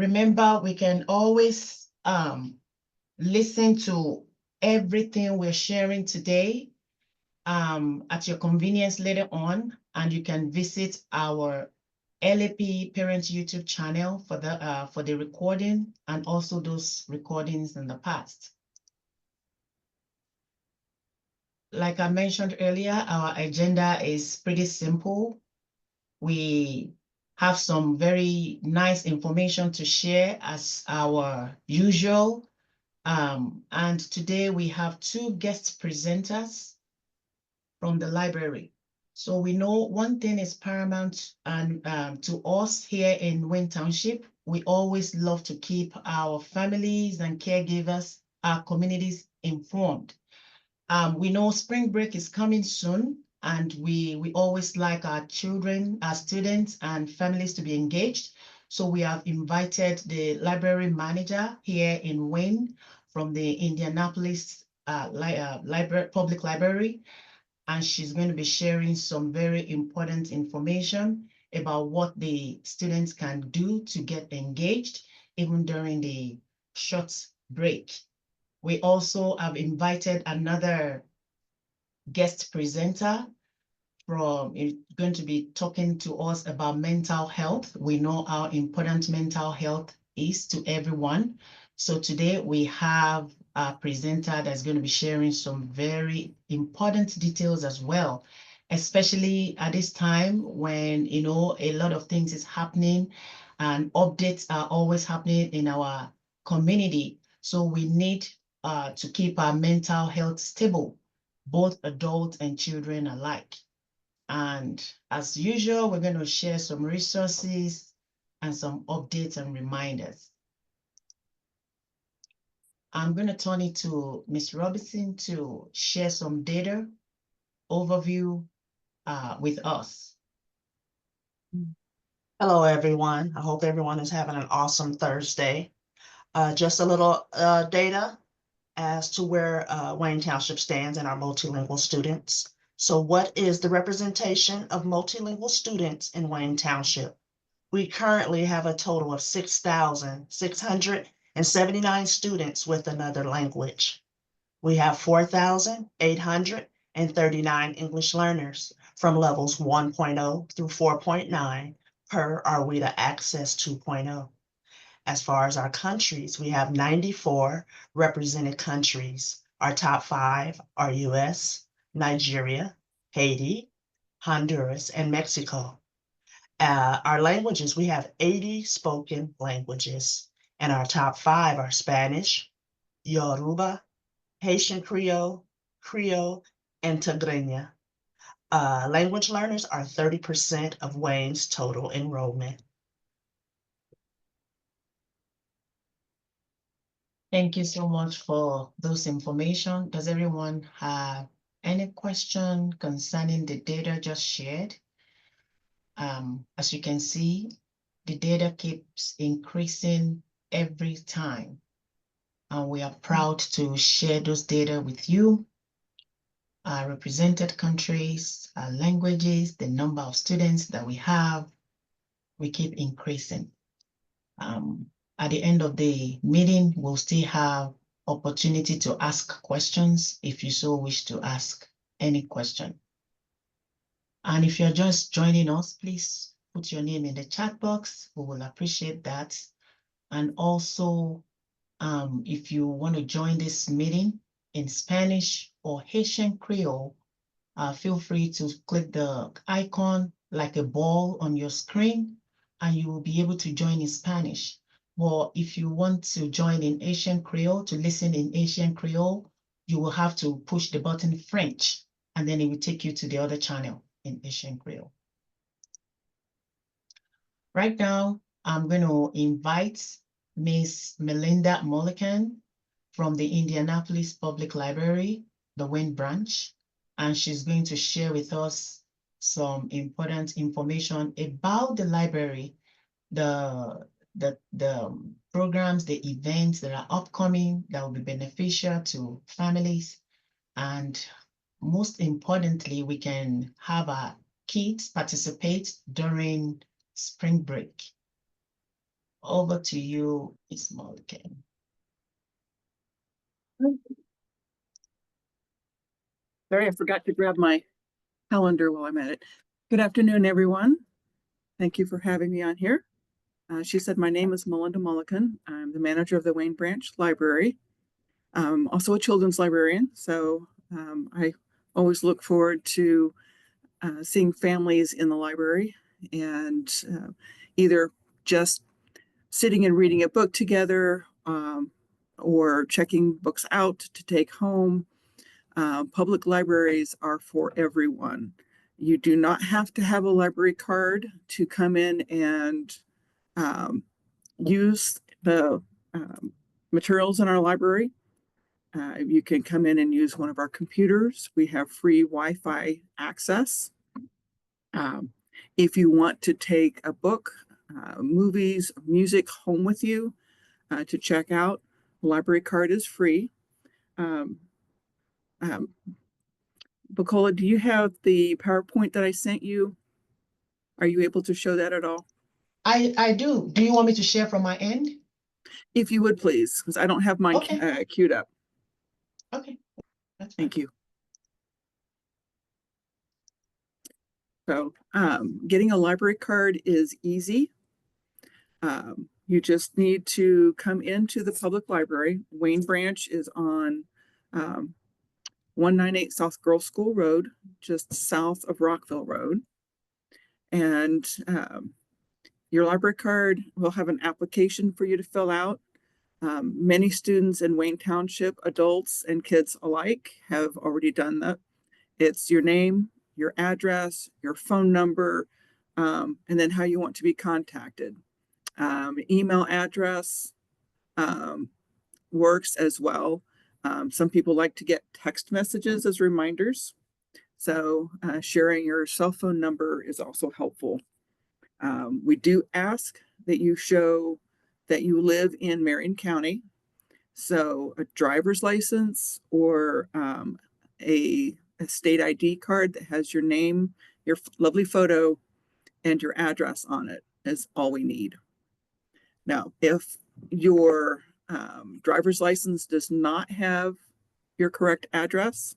Remember, we can always listen to everything we're sharing today at your convenience later on, and you can visit our LAP Parent YouTube channel for the recording and also those recordings in the past. Like I mentioned earlier, our agenda is pretty simple. We have some very nice information to share as our usual. And today we have two guest presenters from the library. So we know one thing is paramount and to us here in Wayne Township, we always love to keep our families and caregivers, our communities informed. We know spring break is coming soon, and we always like our children, our students, and families to be engaged. So we have invited the library manager here in Wayne from the Indianapolis Public Library, and she's going to be sharing some very important information about what the students can do to get engaged, even during the short break. We also have invited another guest presenter from going to be talking to us about mental health. We know how important mental health is to everyone. So today we have a presenter that's going to be sharing some very important details as well, especially at this time when a lot of things is happening and updates are always happening in our community. So we need to keep our mental health stable, both adults and children alike. And as usual, we're going to share some resources and some updates and reminders. I'm going to turn it to Ms. Robinson to share some data overview with us. Hello, everyone. I hope everyone is having an awesome Thursday. Just a little data as to where Wayne Township stands in our multilingual students. So what is the representation of multilingual students in Wayne Township? We currently have a total of 6,679 students with another language. We have 4,839 English learners from levels 1.0 through 4.9 per our WIDA Access 2.0. As far as our countries, we have 94 represented countries. Our top 5 are US, Nigeria, Haiti, Honduras, and Mexico. Our languages, we have 80 spoken languages, and our top 5 are Spanish, Yoruba, Haitian Creole, Creole, and Tigrinya. Language learners are 30% of Wayne's total enrollment. Thank you so much for those information. Does everyone have any question concerning the data just shared? As you can see, the data keeps increasing every time. And we are proud to share those data with you. Our represented countries, our languages, the number of students that we have, we keep increasing. At the end of the meeting, we'll still have opportunity to ask questions if you so wish to ask any question. And if you're just joining us, please put your name in the chat box. We will appreciate that. And also, if you want to join this meeting in Spanish or Haitian Creole, feel free to click the icon like a ball on your screen, and you will be able to join in Spanish. Or if you want to join in Haitian Creole, to listen in Haitian Creole, you will have to push the button French, and then it will take you to the other channel in Haitian Creole. Right now, I'm going to invite Miss Melinda Mullican from the Indianapolis Public Library, the Wayne branch, and she's going to share with us some important information about the library, the programs, the events that are upcoming that will be beneficial to families. And most importantly, we can have our kids participate during spring break. Over to you, Ms. Mulligan. Sorry, I forgot to grab my calendar while I'm at it. Good afternoon, everyone. Thank you for having me on here. She said, my name is Melinda Mulligan. I'm the manager of the Wayne Branch Library. I'm also a children's librarian, so I always look forward to seeing families in the library and either just sitting and reading a book together or checking books out to take home. Public libraries are for everyone. You do not have to have a library card to come in and use the materials in our library. You can come in and use one of our computers. We have free Wi-Fi access. If you want to take a book, movies, music home with you to check out, the library card is free. Bacola, do you have the PowerPoint that I sent you? Are you able to show that at all? I do. Do you want me to share from my end? If you would please, because I don't have mine queued up. Okay. That's Thank you. So getting a library card is easy. You just need to come into the public library. Wayne Branch is on 198 South Girls School Road, just south of Rockville Road. And your library card will have an application for you to fill out. Many students in Wayne Township, adults and kids alike, have already done that. It's your name, your address, your phone number, and then how you want to be contacted. Email address works as well. Some people like to get text messages as reminders. So sharing your cell phone number is also helpful. We do ask that you show that you live in Marion County. So a driver's license or a state ID card that has your name, your lovely photo, and your address on it is all we need. Now, if your driver's license does not have your correct address,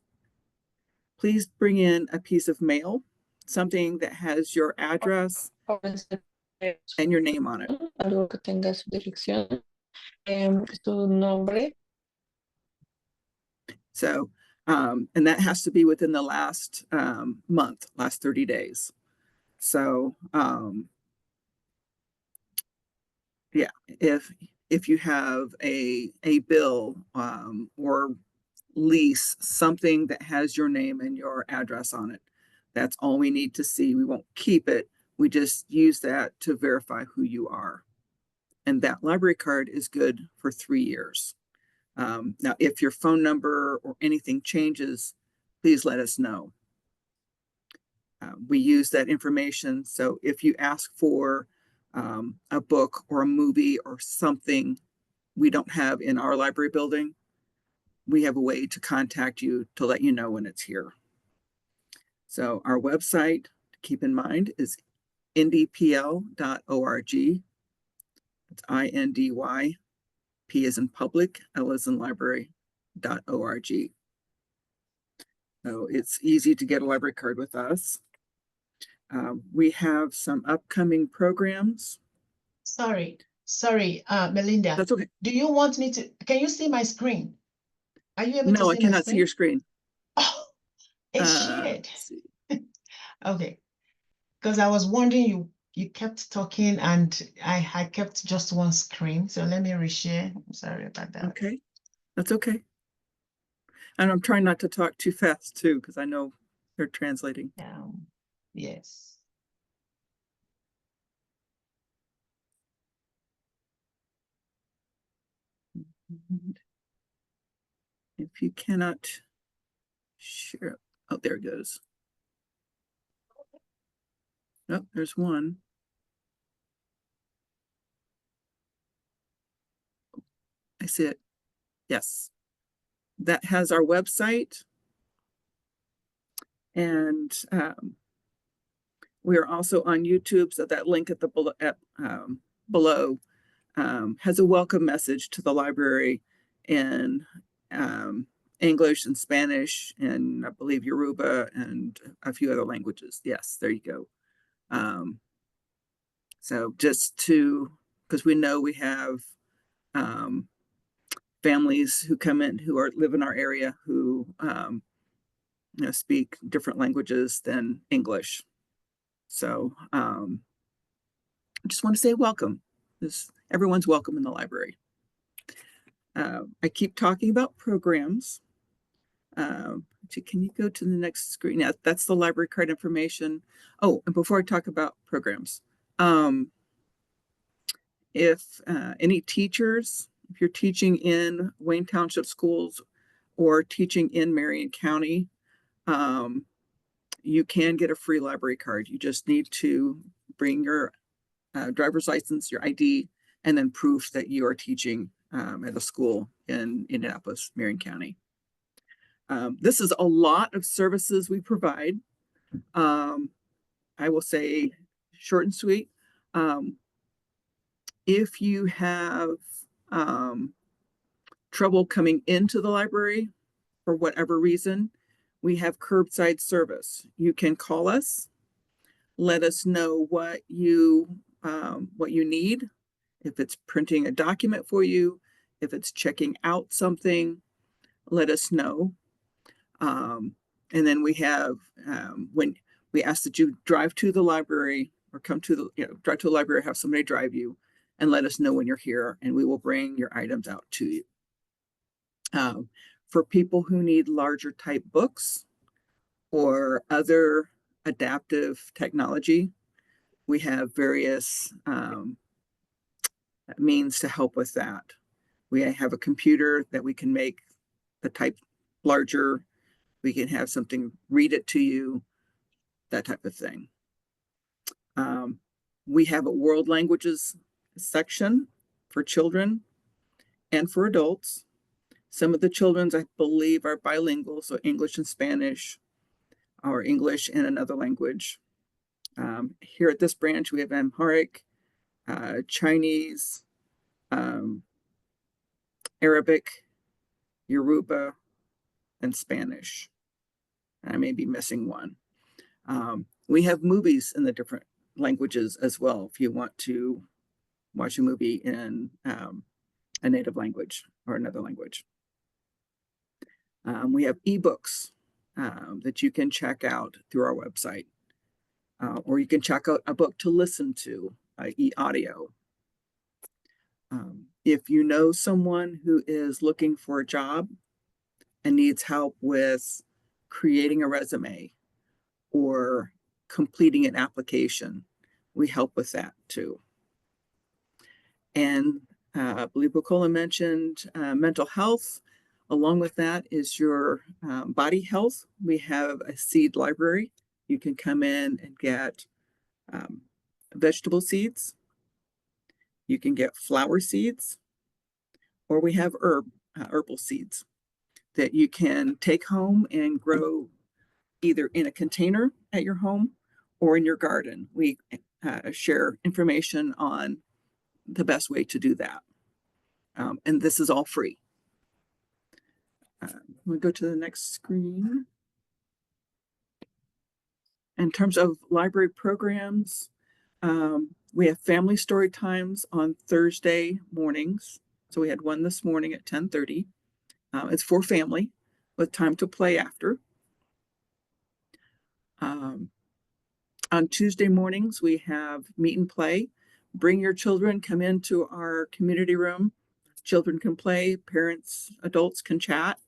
please bring in a piece of mail, something that has your address and your name on it. Algo que tenga su dirección, su nombre. So, and that has to be within the last month, last 30 days. So, yeah, if you have a bill or lease, something that has your name and your address on it, that's all we need to see. We won't keep it. We just use that to verify who you are. And that library card is good for 3 years. Now, if your phone number or anything changes, please let us know. We use that information. So if you ask for a book or a movie or something we don't have in our library building, we have a way to contact you to let you know when it's here. So our website, to keep in mind, is ndpl.org. It's INDY, P as in public, L as in library.org. So it's easy to get a library card with us. We have some upcoming programs. Sorry, Melinda. That's okay. Do you want me to, can you see my screen? Are you able to see No, I my cannot see screen? your screen. Oh, it's shared. let's see. Okay, because I was wondering, you kept talking and I kept just one screen. So let me reshare. I'm sorry about that. Okay, that's okay. And I'm trying not to talk too fast too, because I know they're translating. Yes. If you cannot share, oh, there it goes. Oh, there's one. I see it. Yes. That has our website. And we are also on YouTube. So that link at the below has a welcome message to the library in English and Spanish, and I believe Yoruba and a few other languages. Yes, there you go. So just because we know we have families who come in who live in our area who speak different languages than English. So I just want to say welcome. Everyone's welcome in the library. I keep talking about programs. Can you go to the next screen? Yeah, that's the library card information. Oh, and before I talk about programs, if any teachers, if you're teaching in Wayne Township schools or teaching in Marion County, you can get a free library card. You just need to bring your driver's license, your ID, and then proof that you are teaching at a school in Indianapolis, Marion County. This is a lot of services we provide. I will say short and sweet. If you have trouble coming into the library for whatever reason, we have curbside service. You can call us, let us know what you need. If it's printing a document for you, if it's checking out something, let us know. And then we have, when we ask that you drive to the library or come to the, drive to the library, have somebody drive you and let us know when you're here, and we will bring your items out to you. For people who need larger type books or other adaptive technology, we have various means to help with that. We have a computer that we can make the type larger. We can have something read it to you, that type of thing. We have a world languages section for children and for adults. Some of the children's, I believe, are bilingual, so English and Spanish, or English and another language. Here at this branch, we have Amharic, Chinese, Arabic, Yoruba, and Spanish. I may be missing one. We have movies in the different languages as well, if you want to watch a movie in a native language or another language. We have ebooks that you can check out through our website, or you can check out a book to listen to, e-audio. If you know someone who is looking for a job and needs help with creating a resume or completing an application, we help with that too. And I believe Bukola mentioned mental health. Along with that is your body health. We have a seed library. You can come in and get vegetable seeds. You can get flower seeds, or we have herbal seeds that you can take home and grow either in a container at your home or in your garden. We share information on the best way to do that. And this is all free. We'll go to the next screen. In terms of library programs, we have family story times on Thursday mornings. So we had one this morning at 10:30. It's for family with time to play after. On Tuesday mornings, we have meet and play. Bring your children, come into our community room. Children can play, parents, adults can chat.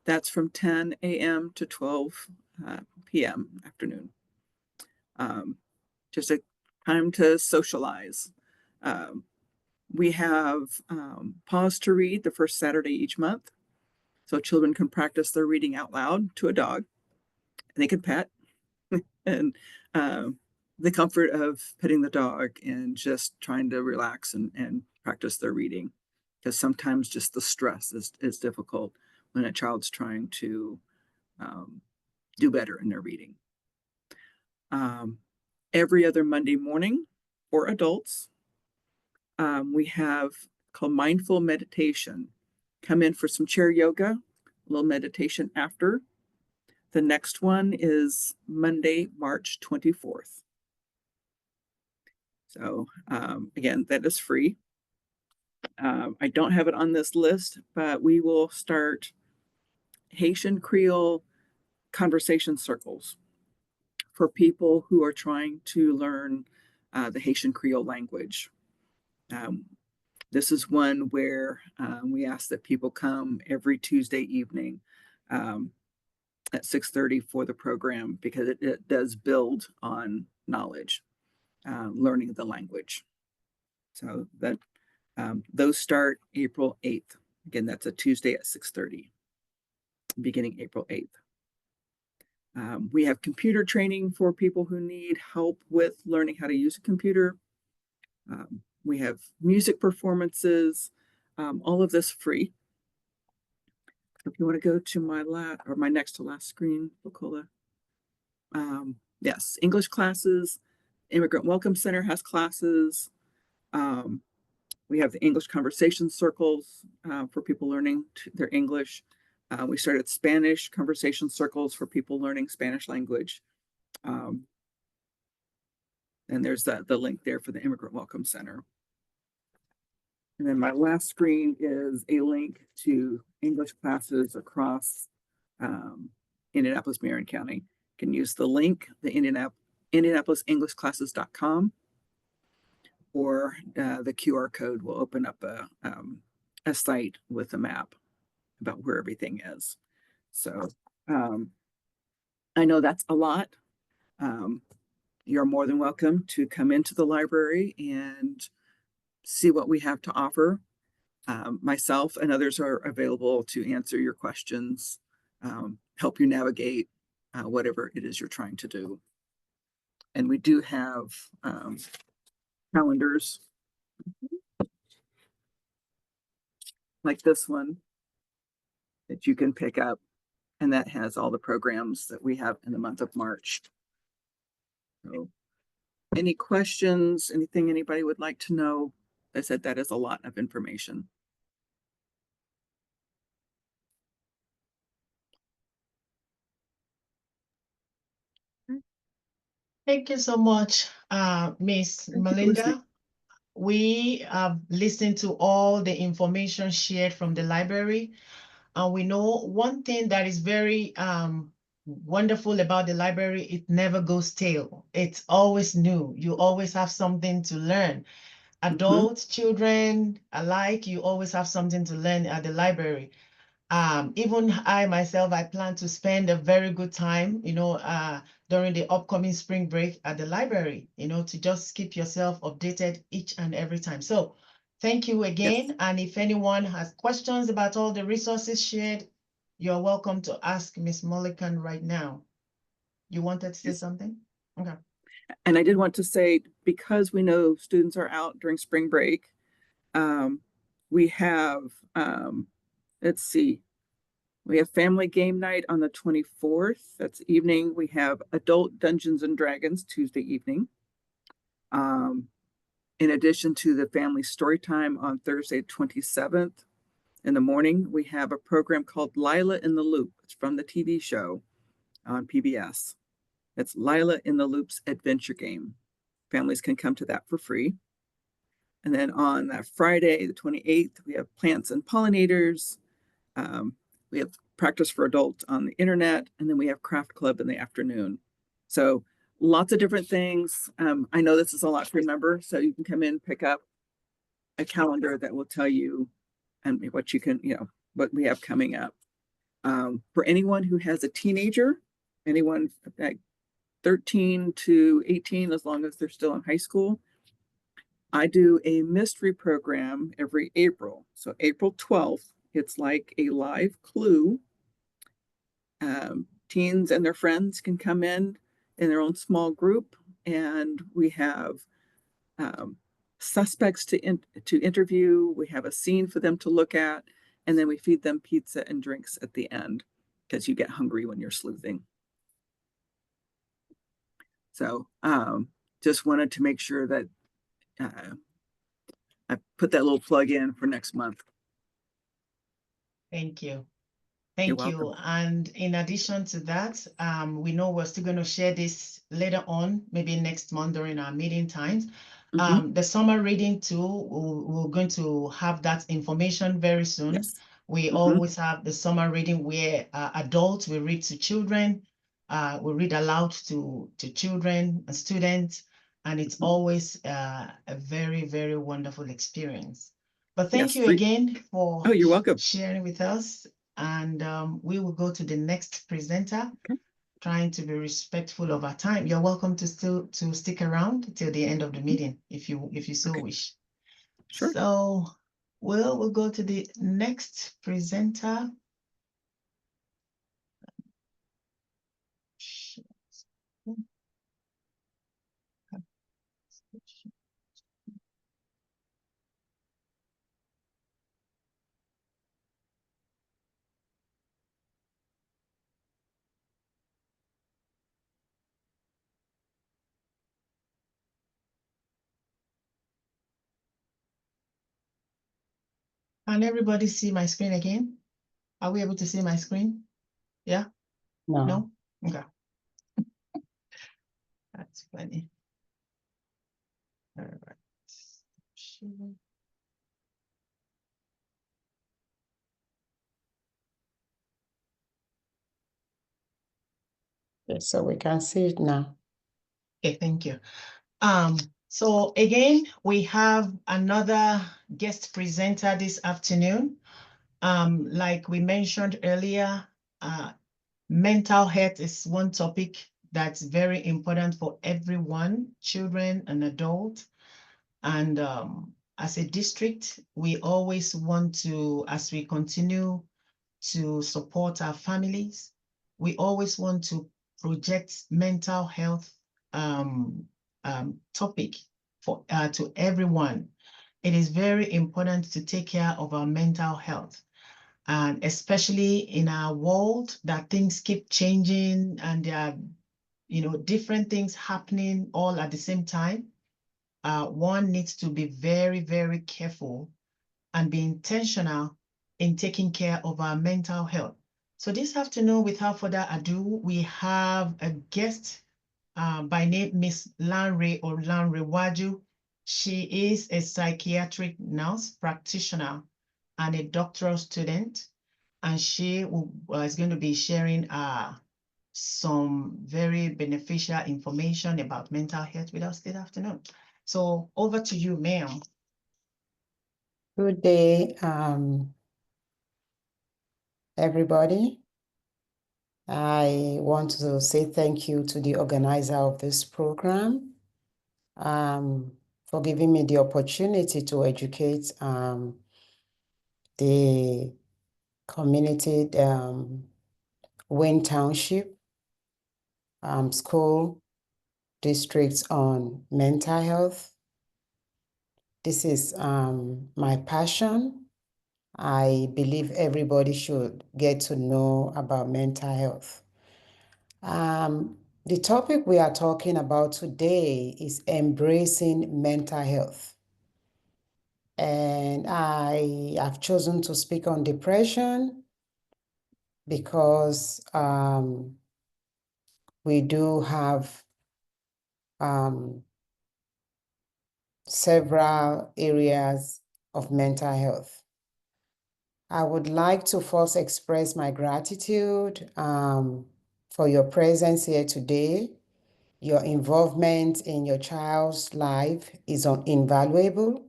That's from 10 a.m. to 12 p.m. afternoon. Just a time to socialize. We have Pause to Read the first Saturday each month. So children can practice their reading out loud to a dog. And they can pet. And the comfort of petting the dog and just trying to relax and practice their reading. Because sometimes just the stress is difficult when a child's trying to do better in their reading. Every other Monday morning for adults, We have called mindful meditation. Come in for some chair yoga, a little meditation after. The next one is Monday, March 24th. So again, that is free. I don't have it on this list, but we will start Haitian Creole conversation circles for people who are trying to learn the Haitian Creole language. This is one where we ask that people come every Tuesday evening at 6:30 for the program, because it does build on knowledge, learning the language. So that those start April 8th. Again, that's a Tuesday at 6:30, beginning April 8th. We have computer training for people who need help with learning how to use a computer. We have music performances, all of this free. If you want to go to my next to last screen, Bukola. Yes, English classes. Immigrant Welcome Center has classes. We have the English conversation circles for people learning their English. We started Spanish conversation circles for people learning Spanish language. And there's the link there for the Immigrant Welcome Center. And then my last screen is a link to English classes across Indianapolis, Marion County. You can use the link, the IndianapolisEnglishClasses.com, or the QR code will open up a site with a map about where everything is. So I know that's a lot. You're more than welcome to come into the library and see what we have to offer. Myself and others are available to answer your questions, help you navigate whatever it is you're trying to do. And we do have calendars like this one that you can pick up, and that has all the programs that we have in the month of March. So any questions, anything anybody would like to know? I said that is a lot of information. Thank you so much, Miss Thank you for listening. Melinda. We have listened to all the information shared from the library. And we know one thing that is very wonderful about the library, it never goes stale. It's always new. You always have something to learn. Adults, children alike, you always have something to learn at the library. Even I myself, I plan to spend a very good time, during the upcoming spring break at the library, to just keep yourself updated each and every time. So thank you again. Yes. And if anyone has questions about all the resources shared, you're welcome to ask Ms. Mullican right now. You wanted to say something? Okay. And I did want to say, because we know students are out during spring break, we have, let's see, we have family game night on the 24th. That's evening. We have adult Dungeons and Dragons Tuesday evening. In addition to the family story time on Thursday, 27th in the morning, we have a program called Lila in the Loop. It's from the TV show on PBS. It's Lila in the Loop's adventure game. Families can come to that for free. And then on that Friday, the 28th, we have Plants and Pollinators. We have Practice for Adults on the internet, and then we have Craft Club in the afternoon. So lots of different things. I know this is a lot to remember, so you can come in, pick up a calendar that will tell you and what you can, what we have coming up. For anyone who has a teenager, anyone like 13 to 18, as long as they're still in high school, I do a mystery program every April. So April 12th, it's like a live clue. Teens and their friends can come in their own small group, and we have suspects to interview. We have a scene for them to look at, and then we feed them pizza and drinks at the end, because you get hungry when you're sleuthing. So just wanted to make sure that I put that little plug in for next month. Thank you. You're Thank you. welcome. And in addition to that, we know we're still going to share this later on, maybe next month during our meeting times. Mhm. The summer reading tool, we're going to have that information very soon. Yes. We Mhm. always have the summer reading where adults will read to children, we read aloud to children and students, and it's Mhm. always a very, very wonderful experience. But thank Yes, you again for Oh, you're welcome. sharing with us. And we will go to the next presenter, Okay. trying to be respectful of our time. You're welcome to stick around till the end of the meeting if you so Okay. wish. Sure. So we'll go to the next presenter. Can everybody see my screen again? Are we able to see my screen? Yeah? No. No? Okay. That's funny. All right. Sure. Yes, so we can see it now. Okay, thank you. So again, we have another guest presenter this afternoon. Like we mentioned earlier, mental health is one topic that's very important for everyone, children and adults. And as a district, we always want to, as we continue to support our families, we always want to project mental health topic for to everyone. It is very important to take care of our mental health, and especially in our world that things keep changing and there are, different things happening all at the same time. One needs to be very, very careful and be intentional in taking care of our mental health. So this afternoon, without further ado, we have a guest by name Miss Lanrewaju. She is a psychiatric nurse practitioner and a doctoral student, and she is going to be sharing some very beneficial information about mental health with us this afternoon. So over to you, ma'am. Good day, everybody. I want to say thank you to the organizer of this program for giving me the opportunity to educate the community, Wayne Township school districts on mental health. This is my passion. I believe everybody should get to know about mental health. The topic we are talking about today is embracing mental health. And I have chosen to speak on depression because we do have several areas of mental health. I would like to first express my gratitude for your presence here today. Your involvement in your child's life is invaluable,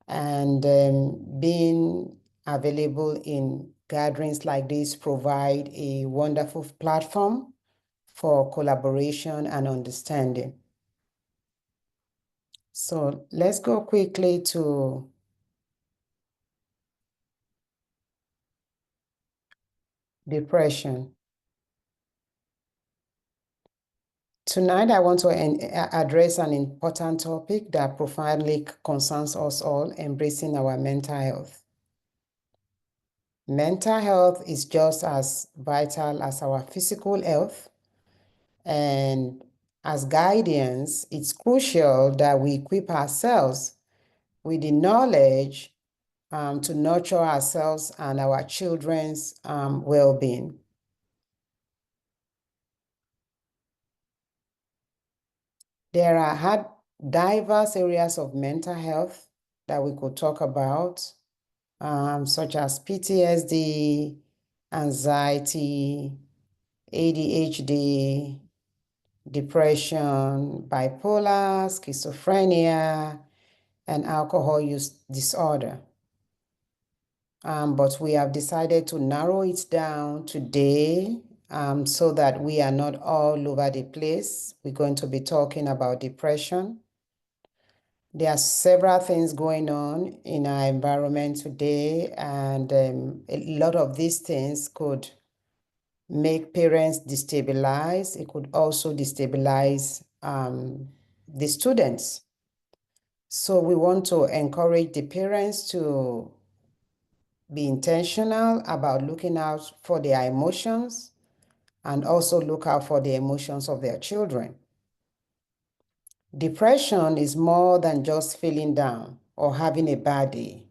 and being available in gatherings like this provide a wonderful platform for collaboration and understanding. So let's go quickly to depression. Tonight, I want to address an important topic that profoundly concerns us all, embracing our mental health. Mental health is just as vital as our physical health, and as guardians, it's crucial that we equip ourselves with the knowledge to nurture ourselves and our children's well-being. There are diverse areas of mental health that we could talk about, such as PTSD, anxiety, ADHD, depression, bipolar, schizophrenia, and alcohol use disorder. But we have decided to narrow it down today so that we are not all over the place. We're going to be talking about depression. There are several things going on in our environment today, and a lot of these things could make parents destabilize. It could also destabilize the students. So we want to encourage the parents to be intentional about looking out for their emotions and also look out for the emotions of their children. Depression is more than just feeling down or having a bad day.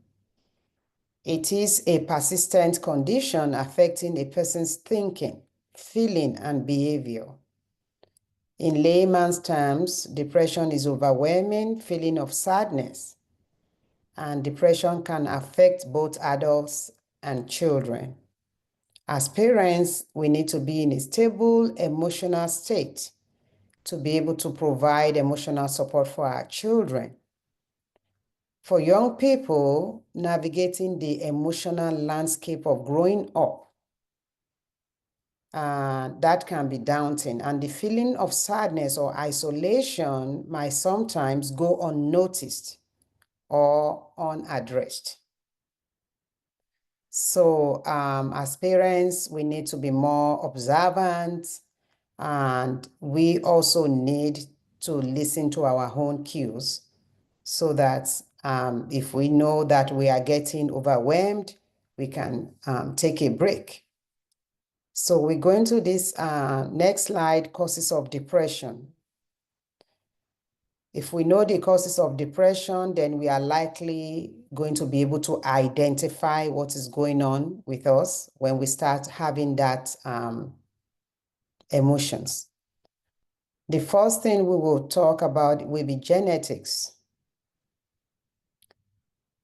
It is a persistent condition affecting a person's thinking, feeling, and behavior. In layman's terms, depression is overwhelming feeling of sadness, and depression can affect both adults and children. As parents, we need to be in a stable emotional state to be able to provide emotional support for our children. For young people, navigating the emotional landscape of growing up, that can be daunting, and the feeling of sadness or isolation might sometimes go unnoticed or unaddressed. So as parents, we need to be more observant, and we also need to listen to our own cues so that if we know that we are getting overwhelmed, we can take a break. So we go into this next slide, causes of depression. If we know the causes of depression, then we are likely going to be able to identify what is going on with us when we start having that emotions. The first thing we will talk about will be genetics.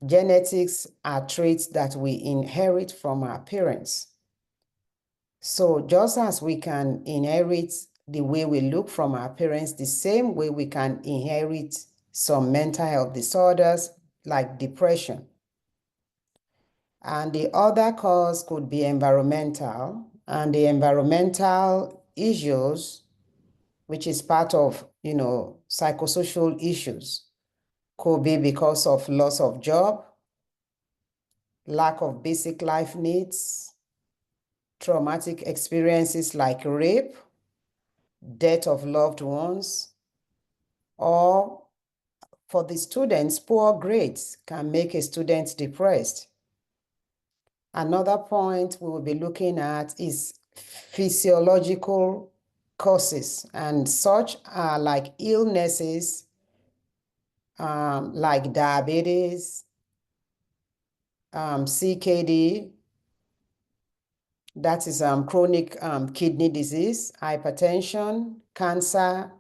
Genetics are traits that we inherit from our parents. So just as we can inherit the way we look from our parents, the same way we can inherit some mental health disorders like depression. And the other cause could be environmental, and the environmental issues, which is part of, psychosocial issues, could be because of loss of job, lack of basic life needs, traumatic experiences like rape, death of loved ones, or for the students, poor grades can make a student depressed. Another point we will be looking at is physiological causes, and such are like illnesses like diabetes, CKD, that is chronic kidney disease, hypertension, cancer,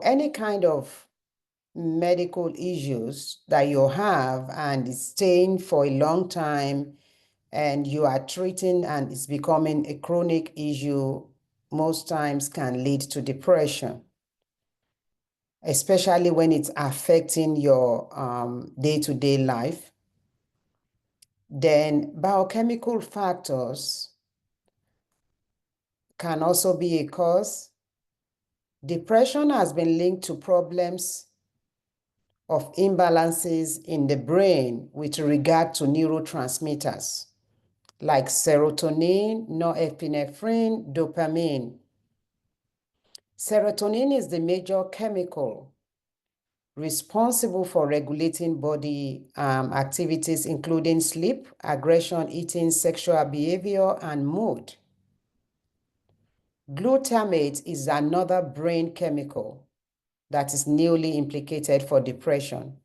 any kind of medical issues that you have and it's staying for a long time and you are treating and it's becoming a chronic issue, most times can lead to depression, especially when it's affecting your day-to-day life. Then biochemical factors can also be a cause. Depression has been linked to problems of imbalances in the brain with regard to neurotransmitters like serotonin, norepinephrine, dopamine. Serotonin is the major chemical responsible for regulating body activities, including sleep, aggression, eating, sexual behavior, and mood. Glutamate is another brain chemical that is newly implicated for depression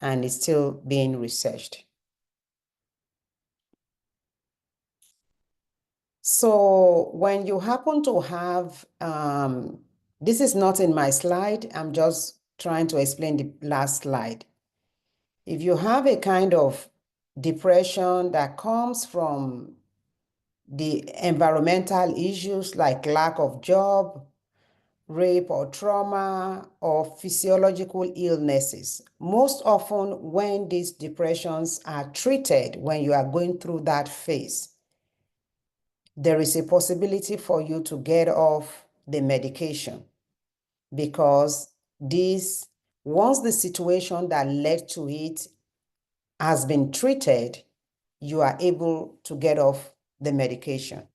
and is still being researched. So when you happen to have, this is not in my slide, I'm just trying to explain the last slide. If you have a kind of depression that comes from the environmental issues like lack of job, rape or trauma, or physiological illnesses, most often when these depressions are treated, when you are going through that phase, there is a possibility for you to get off the medication because once the situation that led to it has been treated, you are able to get off the medication.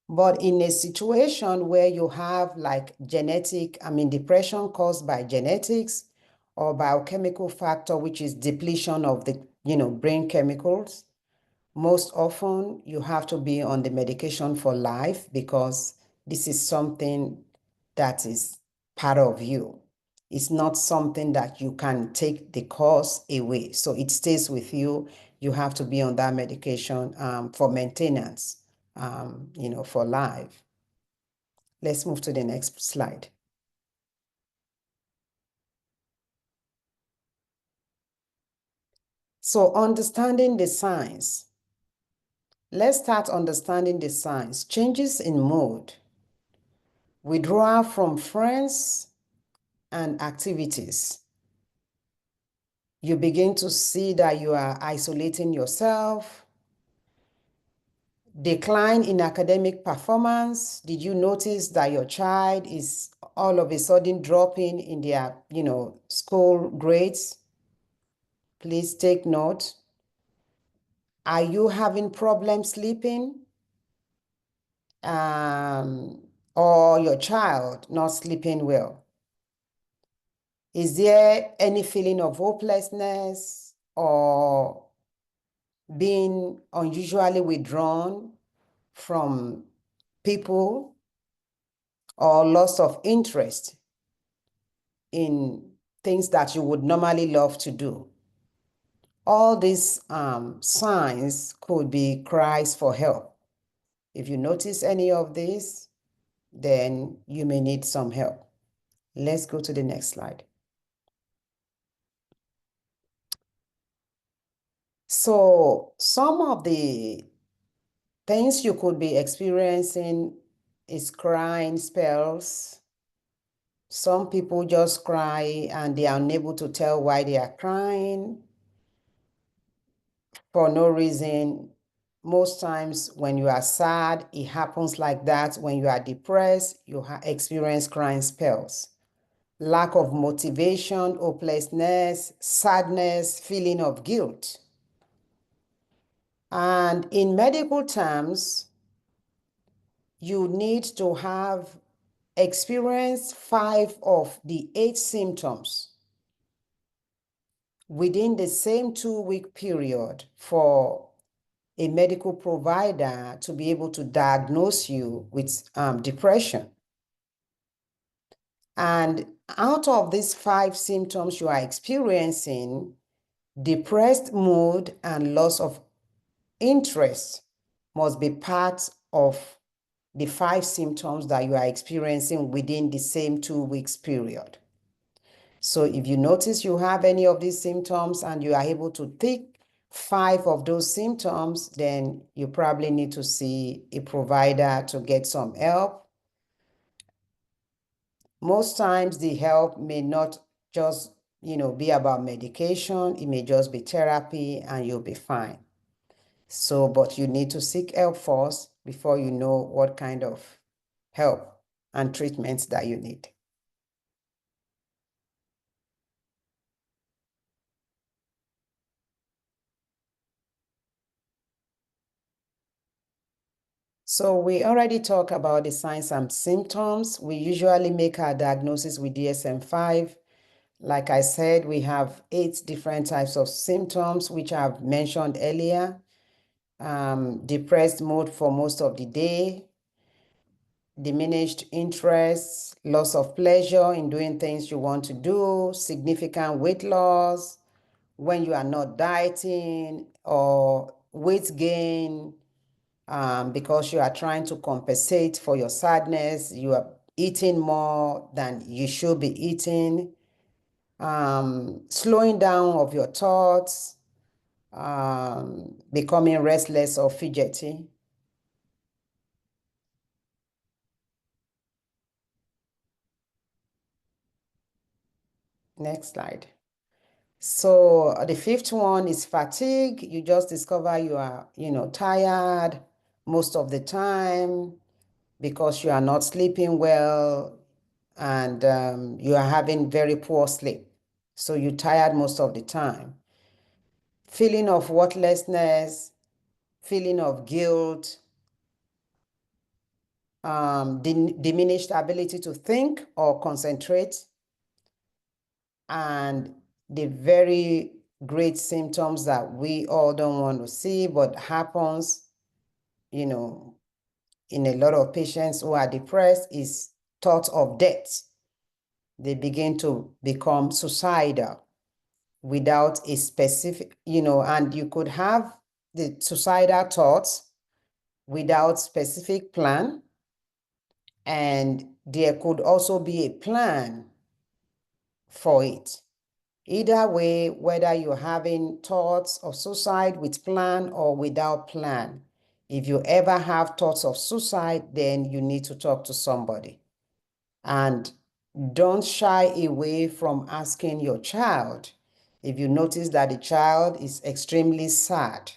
But in a situation where you have like depression caused by genetics or biochemical factor, which is depletion of the, brain chemicals, most often you have to be on the medication for life because this is something that is part of you. It's not something that you can take the cause away. So it stays with you. You have to be on that medication for maintenance, for life. Let's move to the next slide. So understanding the signs. Let's start understanding the signs. Changes in mood, withdrawal from friends and activities. You begin to see that you are isolating yourself. Decline in academic performance. Did you notice that your child is all of a sudden dropping in their, school grades? Please take note. Are you having problems sleeping? Or your child not sleeping well? Is there any feeling of hopelessness or being unusually withdrawn from people or loss of interest in things that you would normally love to do? All these signs could be cries for help. If you notice any of these, then you may need some help. Let's go to the next slide. So some of the things you could be experiencing is crying spells. Some people just cry and they are unable to tell why they are crying for no reason. Most times when you are sad, it happens like that. When you are depressed, you experience crying spells. Lack of motivation, hopelessness, sadness, feeling of guilt. And in medical terms, you need to have experienced 5 of the 8 symptoms within the same 2-week period for a medical provider to be able to diagnose you with depression. And out of these 5 symptoms you are experiencing, depressed mood and loss of interest must be part of the 5 symptoms that you are experiencing within the same 2 weeks period. So if you notice you have any of these symptoms and you are able to tick 5 of those symptoms, then you probably need to see a provider to get some help. Most times the help may not just, be about medication. It may just be therapy and you'll be fine. So, but you need to seek help first before you know what kind of help and treatments that you need. So we already talked about the signs and symptoms. We usually make our diagnosis with DSM-5. Like I said, we have 8 different types of symptoms, which I've mentioned earlier. Depressed mood for most of the day, diminished interest, loss of pleasure in doing things you want to do, significant weight loss, when you are not dieting, or weight gain because you are trying to compensate for your sadness, you are eating more than you should be eating, slowing down of your thoughts, becoming restless or fidgety. Next slide. So the fifth one is fatigue. You just discover you are, tired most of the time because you are not sleeping well and you are having very poor sleep. So you're tired most of the time. Feeling of worthlessness, feeling of guilt, diminished ability to think or concentrate, and the very great symptoms that we all don't want to see but happens, in a lot of patients who are depressed is thoughts of death. They begin to become suicidal without a specific, and you could have the suicidal thoughts without specific plan, and there could also be a plan for it. Either way, whether you're having thoughts of suicide with plan or without plan, if you ever have thoughts of suicide, then you need to talk to somebody. And don't shy away from asking your child if you notice that the child is extremely sad.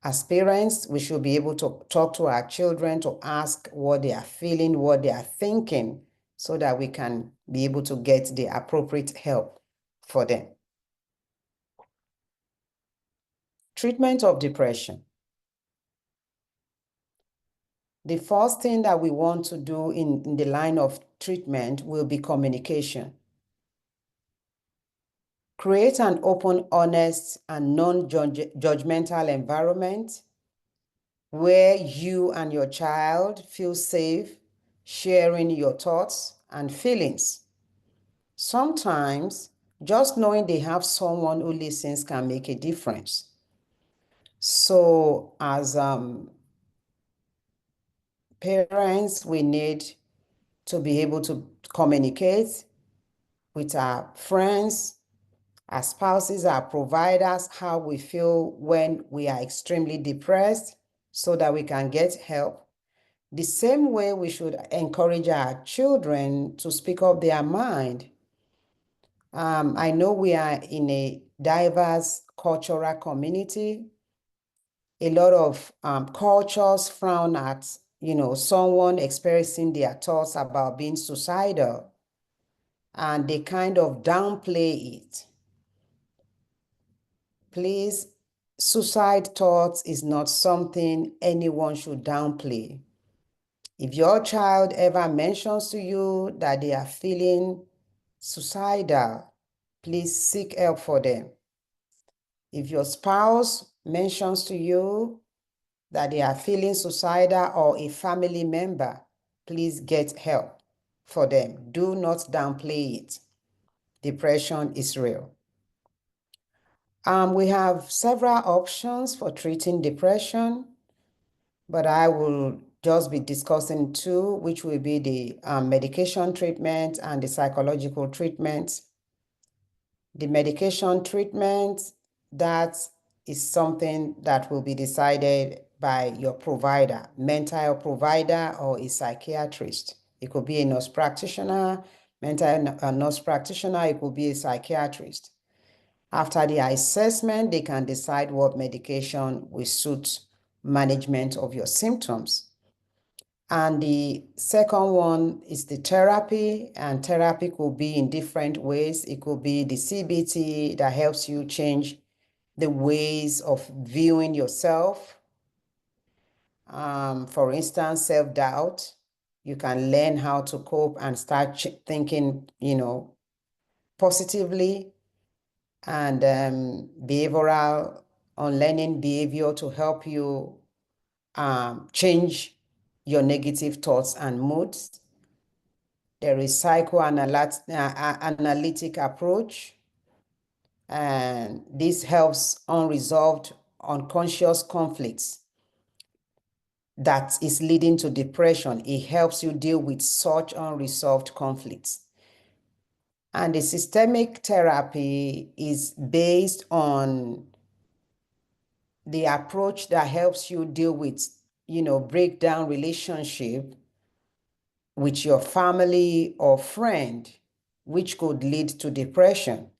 As parents, we should be able to talk to our children to ask what they are feeling, what they are thinking, so that we can be able to get the appropriate help for them. Treatment of depression. The first thing that we want to do in the line of treatment will be communication. Create an open, honest, and non-judgmental environment where you and your child feel safe sharing your thoughts and feelings. Sometimes just knowing they have someone who listens can make a difference. So as parents, we need to be able to communicate with our friends, our spouses, our providers, how we feel when we are extremely depressed so that we can get help. The same way we should encourage our children to speak up their mind. I know we are in a diverse cultural community. A lot of cultures frown at, someone expressing their thoughts about being suicidal, and they kind of downplay it. Please, suicide thoughts is not something anyone should downplay. If your child ever mentions to you that they are feeling suicidal, please seek help for them. If your spouse mentions to you that they are feeling suicidal, or a family member, please get help for them. Do not downplay it. Depression is real. We have several options for treating depression, but I will just be discussing two, which will be the medication treatment and the psychological treatment. The medication treatment, that is something that will be decided by your provider, mental health provider, or a psychiatrist. It could be a nurse practitioner, nurse practitioner, it could be a psychiatrist. After the assessment, they can decide what medication will suit management of your symptoms. And the second one is the therapy, and therapy could be in different ways. It could be the CBT that helps you change the ways of viewing yourself. For instance, self-doubt. You can learn how to cope and start thinking, positively. And behavioral, on learning behavior to help you change your negative thoughts and moods. There is psychoanalytic approach, and this helps unresolved unconscious conflicts that is leading to depression. It helps you deal with such unresolved conflicts. And the systemic therapy is based on the approach that helps you deal with, break down relationship with your family or friend, which could lead to depression.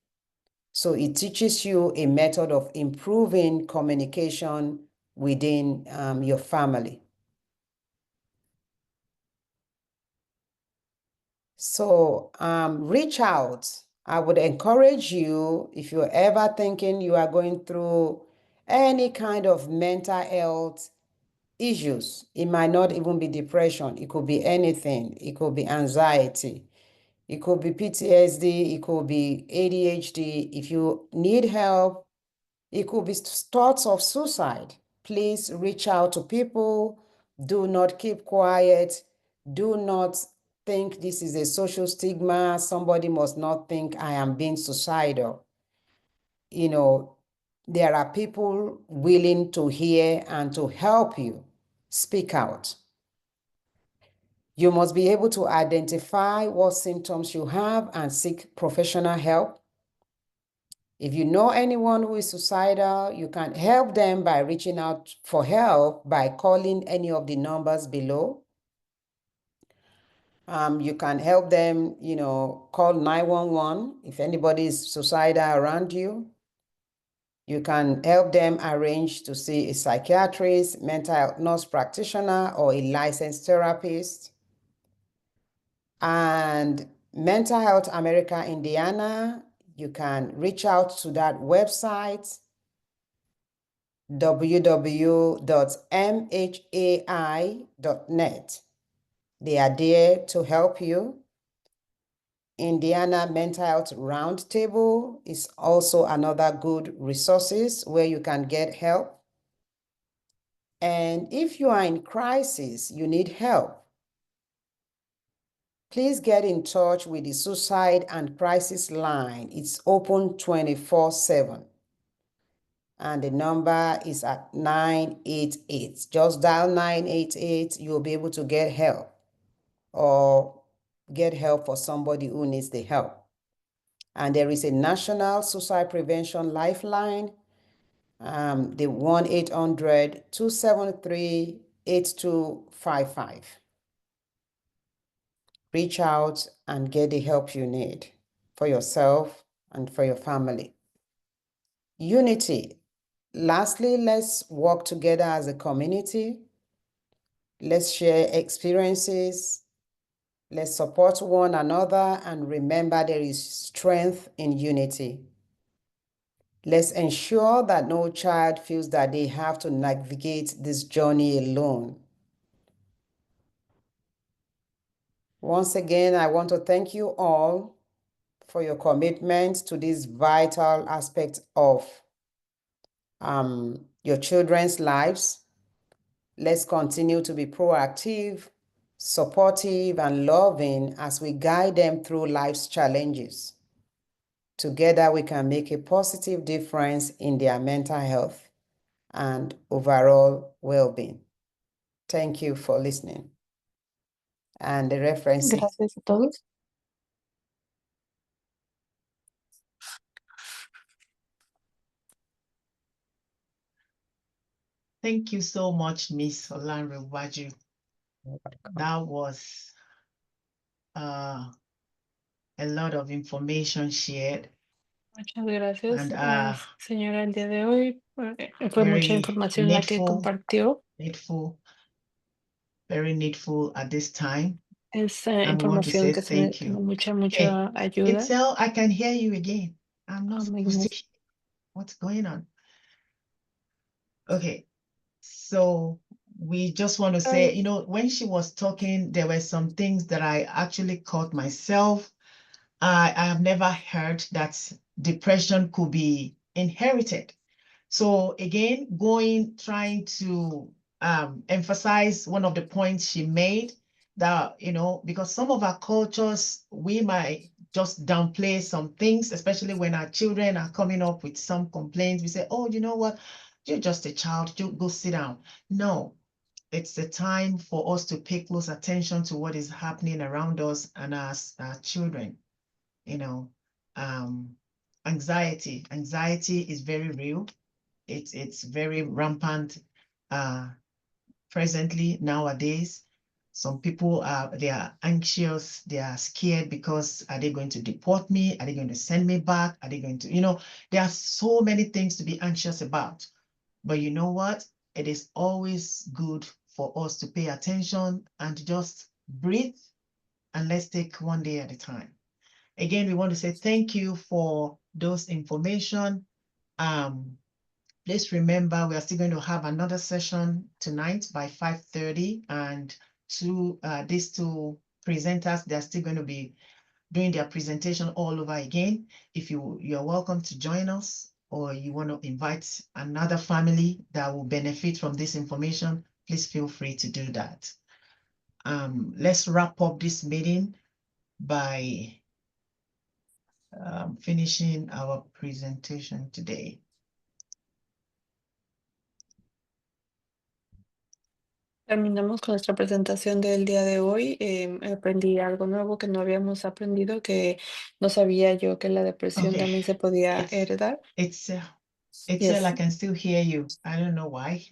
So it teaches you a method of improving communication within your family. So reach out. I would encourage you, if you're ever thinking you are going through any kind of mental health issues, it might not even be depression. It could be anything. It could be anxiety. It could be PTSD. It could be ADHD. If you need help, it could be thoughts of suicide. Please reach out to people. Do not keep quiet. Do not think this is a social stigma. Somebody must not think I am being suicidal. There are people willing to hear and to help you. Speak out. You must be able to identify what symptoms you have and seek professional help. If you know anyone who is suicidal, you can help them by reaching out for help by calling any of the numbers below. You can help them, call 911 if anybody is suicidal around you. You can help them arrange to see a psychiatrist, mental health nurse practitioner, or a licensed therapist. And Mental Health America Indiana, you can reach out to that website, www.mhai.net. They are there to help you. Indiana Mental Health Roundtable is also another good resources where you can get help. And if you are in crisis, you need help, please get in touch with the Suicide and Crisis Line. It's open 24/7. And the number is at 988. Just dial 988. You'll be able to get help or get help for somebody who needs the help. And there is a National Suicide Prevention Lifeline, the 1-800-273-8255. Reach out and get the help you need for yourself and for your family. Unity. Lastly, let's work together as a community. Let's share experiences. Let's support one another and remember there is strength in unity. Let's ensure that no child feels that they have to navigate this journey alone. Once again, I want to thank you all for your commitment to this vital aspect of your children's lives. Let's continue to be proactive, supportive, and loving as we guide them through life's challenges. Together, we can make a positive difference in their mental health and overall well-being. Thank you for listening. And the references. Gracias a todos. Thank you so much, Miss Olanrewaju. That was a lot of information shared. Muchas gracias, And señora, el día de hoy. Fue mucha very información la que compartió. Very needful at this time. Es And we want to say información que thank tiene you. mucha ayuda. Itzel, I can hear you again. I'm not Oh my supposed to goodness. hear. What's going on? Okay, so we just want to say, when she was talking, there were some things that I actually caught myself. I have never heard that depression could be inherited. So again, trying to emphasize one of the points she made, that, because some of our cultures, we might just downplay some things, especially when our children are coming up with some complaints. We say, oh, you know what? You're just a child. You go sit down. No, it's the time for us to pay close attention to what is happening around us and our children. Anxiety is very real. It's very rampant presently nowadays. Some people they are anxious, they are scared because are they going to deport me? Are they going to send me back? Are they going to, there are so many things to be anxious about. But you know what? It is always good for us to pay attention and just breathe, and let's take one day at a time. Again, we want to say thank you for those information. Please remember, we are still going to have another session tonight by 5:30, and these two presenters, they're still going to be doing their presentation all over again. If you're welcome to join us, or you want to invite another family that will benefit from this information, please feel free to do that. Let's wrap up this meeting by finishing our presentation today. Terminamos con nuestra presentación del día de hoy. Aprendí algo nuevo que no habíamos aprendido, que no sabía yo que la depresión Okay. también se podía heredar. It's Yes. I can still hear you. I don't know why.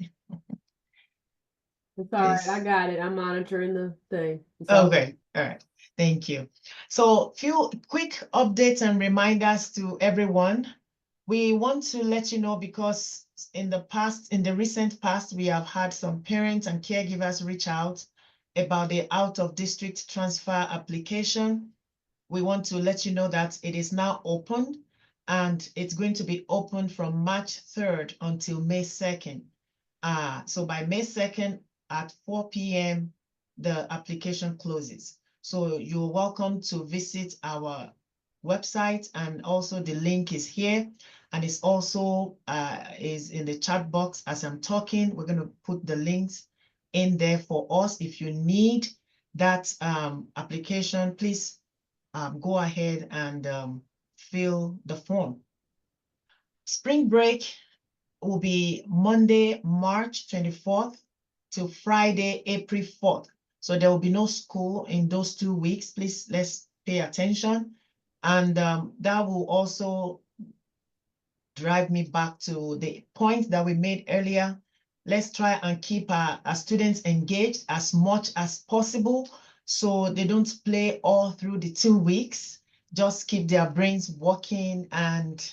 It's all right. I got it. I'm monitoring the thing. Okay. All right. Thank you. So, few quick updates and reminders to everyone. We want to let you know, because in the recent past, we have had some parents and caregivers reach out about the out-of-district transfer application. We want to let you know that it is now open, and it's going to be open from March 3rd until May 2nd. So by May 2nd at 4 p.m., the application closes. So you're welcome to visit our website, and also the link is here, and it's also is in the chat box as I'm talking. We're going to put the links in there for us. If you need that application, please go ahead and fill the form. Spring break will be Monday, March 24th to Friday, April 4th. So there will be no school in those 2 weeks. Please, let's pay attention. And that will also drive me back to the point that we made earlier. Let's try and keep our students engaged as much as possible, so they don't play all through the 2 weeks. Just keep their brains working and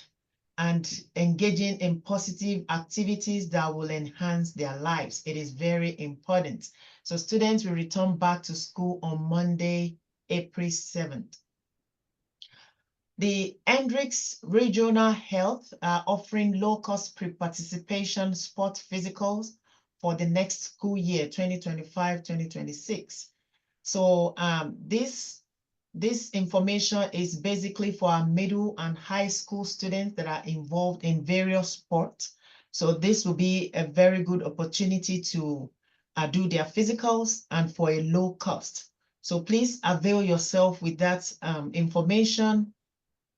engaging in positive activities that will enhance their lives. It is very important. So students will return back to school on Monday, April 7th. The Hendricks Regional Health are offering low-cost pre-participation sport physicals for the next school year, 2025-2026. So this information is basically for our middle and high school students that are involved in various sports. So this will be a very good opportunity to do their physicals, and for a low cost. So please avail yourself with that information.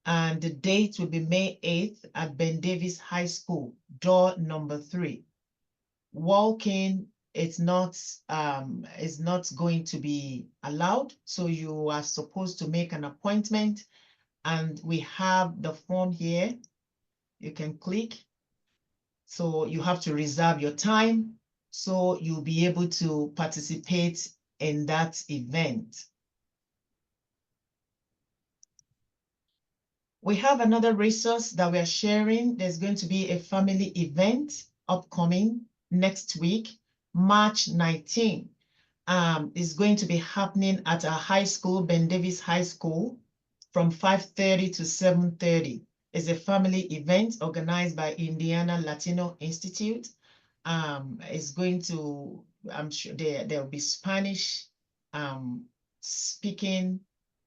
And the date will be May 8th at Ben Davis High School, door number 3. Walk-in is not going to be allowed, so you are supposed to make an appointment, and we have the form here. You can click. So you have to reserve your time, so you'll be able to participate in that event. We have another resource that we are sharing. There's going to be a family event upcoming next week, March 19. It's going to be happening at our high school, Ben Davis High School, from 5:30 to 7:30. It's a family event organized by Indiana Latino Institute. It's going to, I'm sure there will be Spanish speaking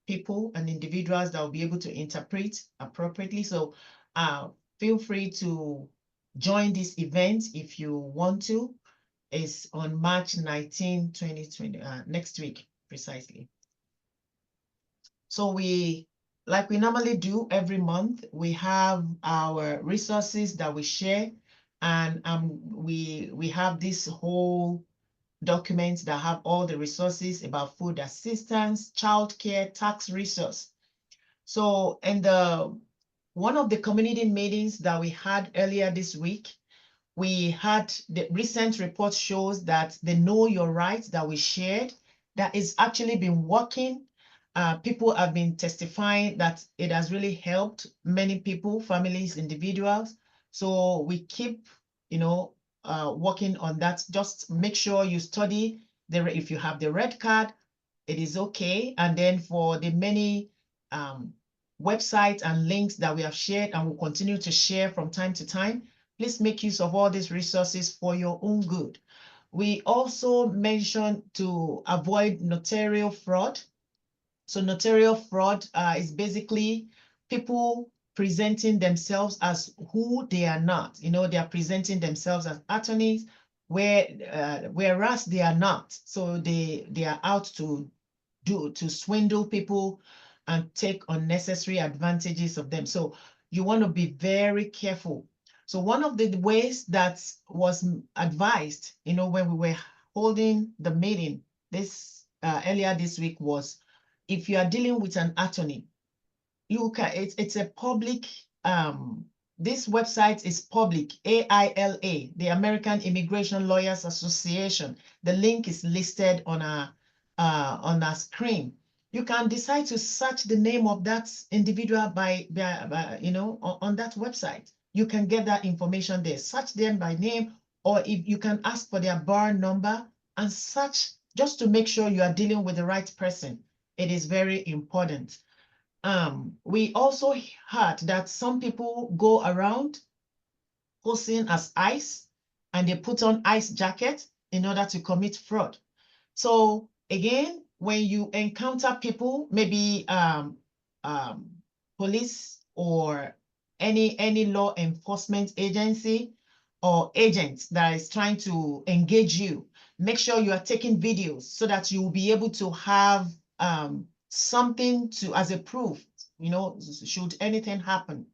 people and individuals that will be able to interpret appropriately. So feel free to join this event if you want to. is on March 19, 2020, next week, precisely. So like we normally do every month, we have our resources that we share, and we have this whole document that have all the resources about food assistance, childcare, tax resource. So in one of the community meetings that we had earlier this week, we had the recent report shows that the Know Your Rights that we shared, that is actually been working. People have been testifying that it has really helped many people, families, individuals. So we keep, working on that. Just make sure you study if you have the red card, it is okay. And then for the many websites and links that we have shared and will continue to share from time to time, please make use of all these resources for your own good. We also mentioned to avoid notarial fraud. So notarial fraud is basically people presenting themselves as who they are not. They are presenting themselves as attorneys, whereas they are not. So they are out to swindle people and take unnecessary advantages of them. So you want to be very careful. So one of the ways that was advised, when we were holding the meeting earlier this week, was if you are dealing with an attorney, it's a public, this website is public, AILA, the American Immigration Lawyers Association. The link is listed on our screen. You can decide to search the name of that individual by on that website. You can get that information there. Search them by name, or if you can ask for their bar number and search just to make sure you are dealing with the right person. It is very important. We also heard that some people go around posing as ICE, and they put on ICE jacket in order to commit fraud. So again, when you encounter people, maybe police or any law enforcement agency or agent that is trying to engage you, make sure you are taking videos so that you will be able to have something as a proof, should anything happen.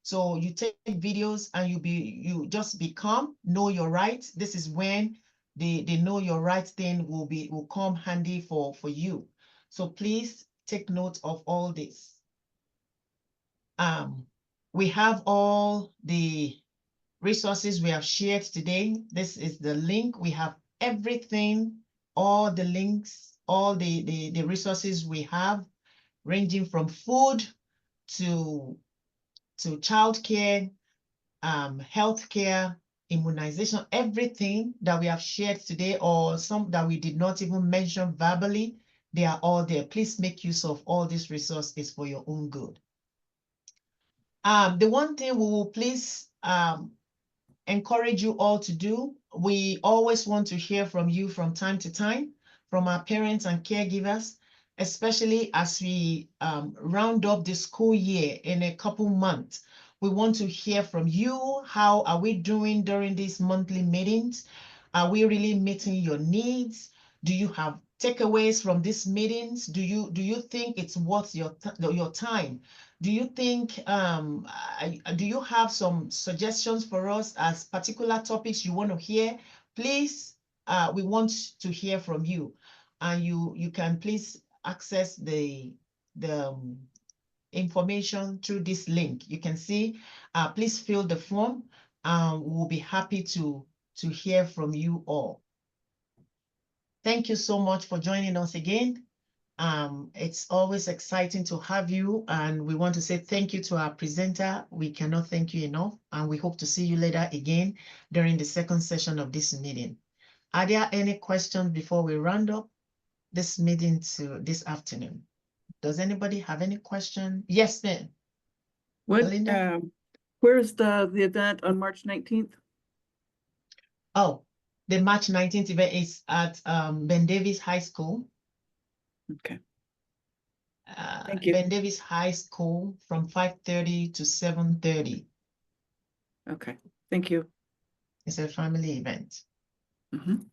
So you take videos and you just become know your rights. This is when the know your rights thing will come handy for you. So please take note of all this. We have all the resources we have shared today. This is the link. We have everything, all the links, all the resources we have, ranging from food to childcare, healthcare, immunization, everything that we have shared today, or some that we did not even mention verbally, they are all there. Please make use of all these resources for your own good. The one thing we will please encourage you all to do, we always want to hear from you from time to time, from our parents and caregivers, especially as we round up the school year in a couple months. We want to hear from you. How are we doing during these monthly meetings? Are we really meeting your needs? Do you have takeaways from these meetings? Do you think it's worth your time? Do you think, do you have some suggestions for us as particular topics you want to hear? Please, we want to hear from you. And you can please access the information through this link. You can see, please fill the form. We'll be happy to hear from you all. Thank you so much for joining us again. It's always exciting to have you, and we want to say thank you to our presenter. We cannot thank you enough, and we hope to see you later again during the second session of this meeting. Are there any questions before we round up this meeting this afternoon? Does anybody have any question? Yes, ma'am. Belinda? Where's the event on March 19th? Oh, the March 19th event is at Ben Davis High School. Okay. Thank you. Ben Davis High School from 5:30 to 7:30. Okay, thank you. It's a family event. Mhm.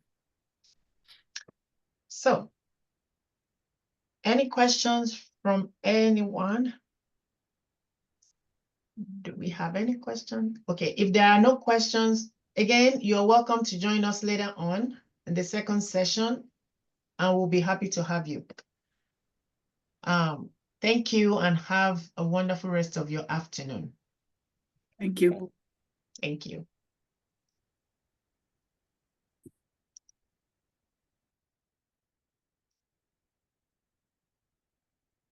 So, any questions from anyone? Do we have any questions? Okay, if there are no questions, again, you're welcome to join us later on in the second session, and we'll be happy to have you. Thank you and have a wonderful rest of your afternoon. Thank you. Thank you.